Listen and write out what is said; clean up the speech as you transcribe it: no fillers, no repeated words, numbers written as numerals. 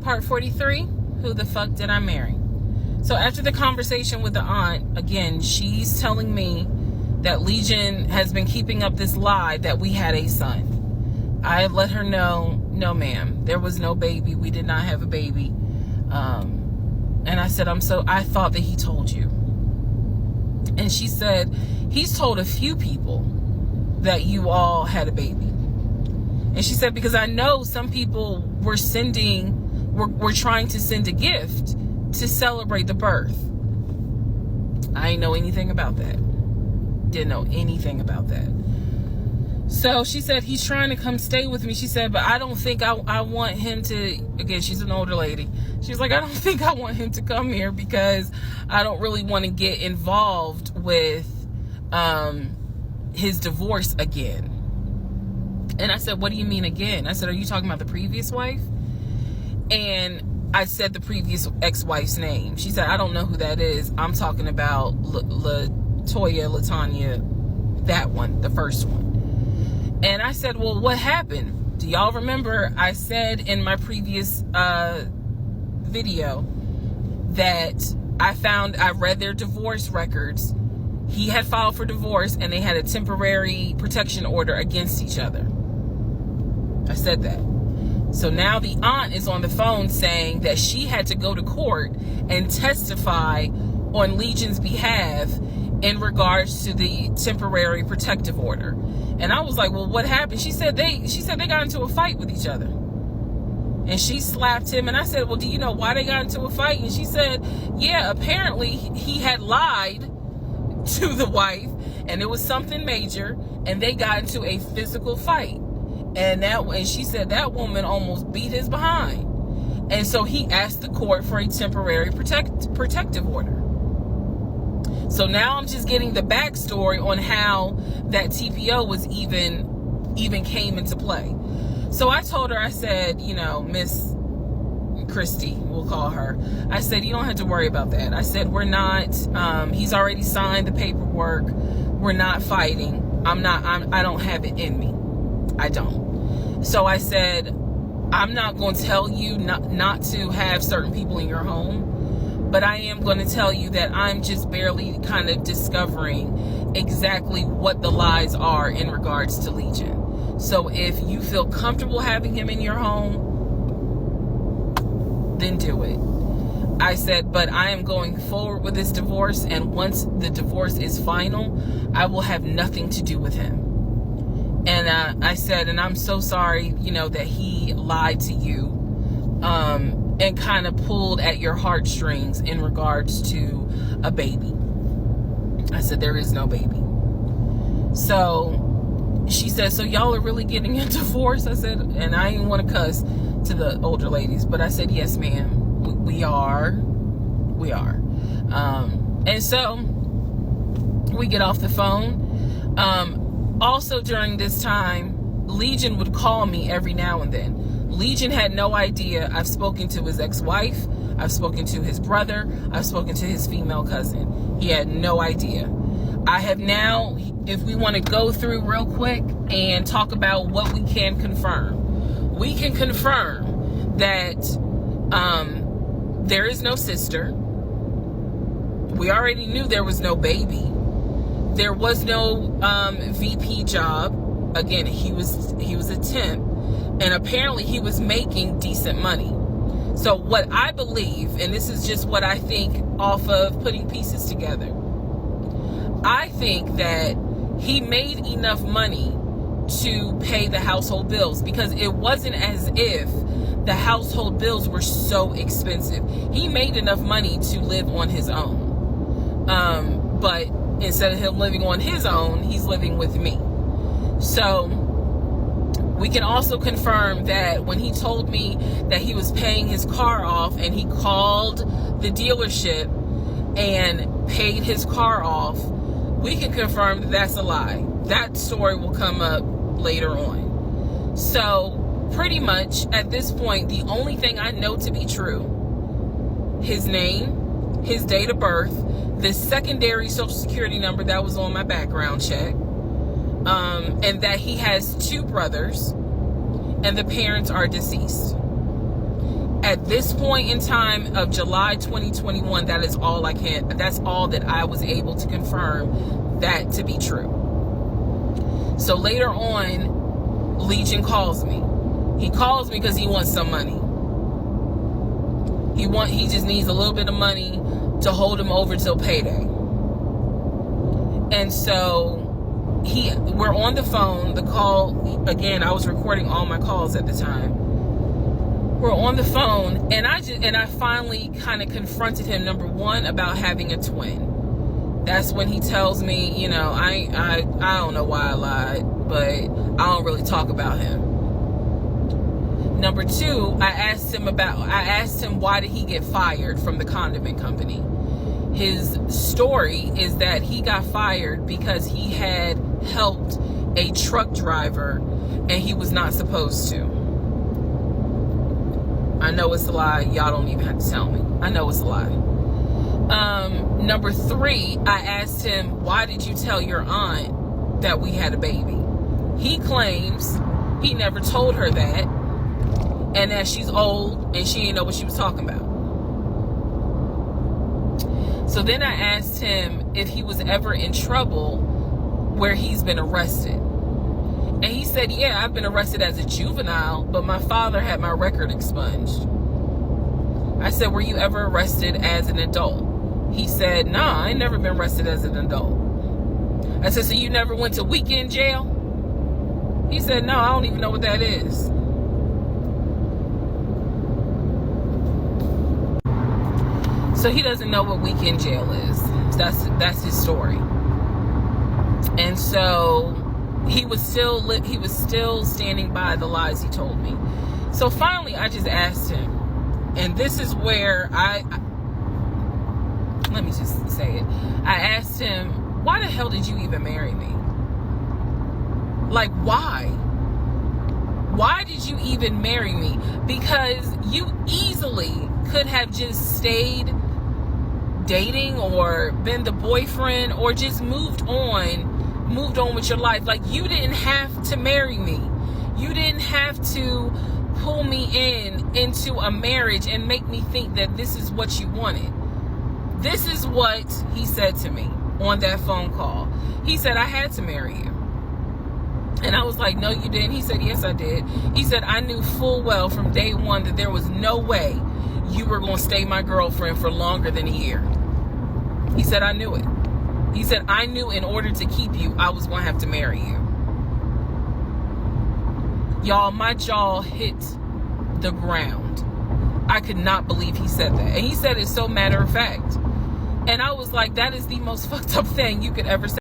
Part 43, who the fuck did I marry? So after the conversation with the aunt, again, she's telling me that Legion has been keeping up this lie that we had a son. I have let her know, no ma'am, there was no baby. We did not have a baby. And I said, I thought that he told you. And she said, he's told a few people that you all had a baby. And she said, because I know some people were trying to send a gift to celebrate the birth. I didn't know anything about that. Didn't know anything about that. So she said, he's trying to come stay with me. She said, but I don't think I want him to, again, she's an older lady. She's like, I don't think I want him to come here because I don't really want to get involved with his divorce again. And I said, what do you mean again? I said, are you talking about the previous wife? And I said the previous ex-wife's name. She said, I don't know who that is. I'm talking about LaTanya, that one, the first one. And I said, well, what happened? Do y'all remember I said in my previous video that I read their divorce records. He had filed for divorce and they had a temporary protection order against each other. I said that. So now the aunt is on the phone saying that she had to go to court and testify on Legion's behalf in regards to the temporary protective order. And I was like, well, what happened? She said they got into a fight with each other. And she slapped him. And I said, well, do you know why they got into a fight? And she said, yeah, apparently he had lied to the wife and it was something major and they got into a physical fight. And she said that woman almost beat his behind. And so he asked the court for a temporary protective order. So now I'm just getting the backstory on how that TPO was even came into play. So I told her, I said, Miss Christy, we'll call her. I said, you don't have to worry about that. I said, we're not, he's already signed the paperwork. We're not fighting. I don't have it in me. I don't. So I said, I'm not going to tell you not to have certain people in your home, but I am going to tell you that I'm just barely kind of discovering exactly what the lies are in regards to Legion. So if you feel comfortable having him in your home, then do it. I said, but I am going forward with this divorce, and once the divorce is final, I will have nothing to do with him. And I said, and I'm so sorry, that he lied to you and kind of pulled at your heartstrings in regards to a baby. I said, there is no baby. So she said, so y'all are really getting a divorce? I said, and I didn't want to cuss to the older ladies, but I said, yes, ma'am, we are. And so we get off the phone. Also during this time, Legion would call me every now and then. Legion had no idea. I've spoken to his ex-wife. I've spoken to his brother. I've spoken to his female cousin. He had no idea. I have now, if we want to go through real quick and talk about what we can confirm. We can confirm that there is no sister. We already knew there was no baby. There was no VP job. Again, he was a temp, and apparently he was making decent money. So what I believe, and this is just what I think off of putting pieces together, I think that he made enough money to pay the household bills, because it wasn't as if the household bills were so expensive. He made enough money to live on his own. But instead of him living on his own, he's living with me. So we can also confirm that when he told me that he was paying his car off and he called the dealership and paid his car off, we can confirm that that's a lie. That story will come up later on. So pretty much at this point, the only thing I know to be true, his name, his date of birth, the secondary social security number that was on my background check, and that he has 2 brothers and the parents are deceased. At this point in time of July 2021, that's all that I was able to confirm that to be true. So later on, Legion calls me. He calls me because he wants some money. He just needs a little bit of money to hold him over till payday. And so we're on the phone. The call, again, I was recording all my calls at the time. We're on the phone, and I finally kind of confronted him, number one, about having a twin. That's when he tells me, you know, I don't know why I lied, but I don't really talk about him. Number two, I asked him why did he get fired from the condiment company. His story is that he got fired because he had helped a truck driver and he was not supposed to. I know it's a lie. Y'all don't even have to tell me. I know it's a lie. Number three, I asked him, why did you tell your aunt that we had a baby? He claims he never told her that, and that she's old and she didn't know what she was talking about. So then I asked him if he was ever in trouble where he's been arrested. And he said, yeah, I've been arrested as a juvenile, but my father had my record expunged. I said, were you ever arrested as an adult? He said, nah, I ain't never been arrested as an adult. I said, so you never went to weekend jail? He said, no, I don't even know what that is. So he doesn't know what weekend jail is. That's his story. And so he was still standing by the lies he told me. So finally, I just asked him, and this is where let me just say it. I asked him, why the hell did you even marry me? Like, why? Why did you even marry me? Because you easily could have just stayed dating or been the boyfriend or just moved on with your life. Like, you didn't have to marry me. You didn't have to pull me into a marriage and make me think that this is what you wanted. This is what he said to me on that phone call. He said, I had to marry you. And I was like, no, you didn't. He said, yes, I did. He said, I knew full well from day one that there was no way you were going to stay my girlfriend for longer than a year. He said, I knew it. He said, I knew in order to keep you, I was going to have to marry you. Y'all, my jaw hit the ground. I could not believe he said that. And he said it so matter of fact. And I was like, that is the most fucked up thing you could ever say.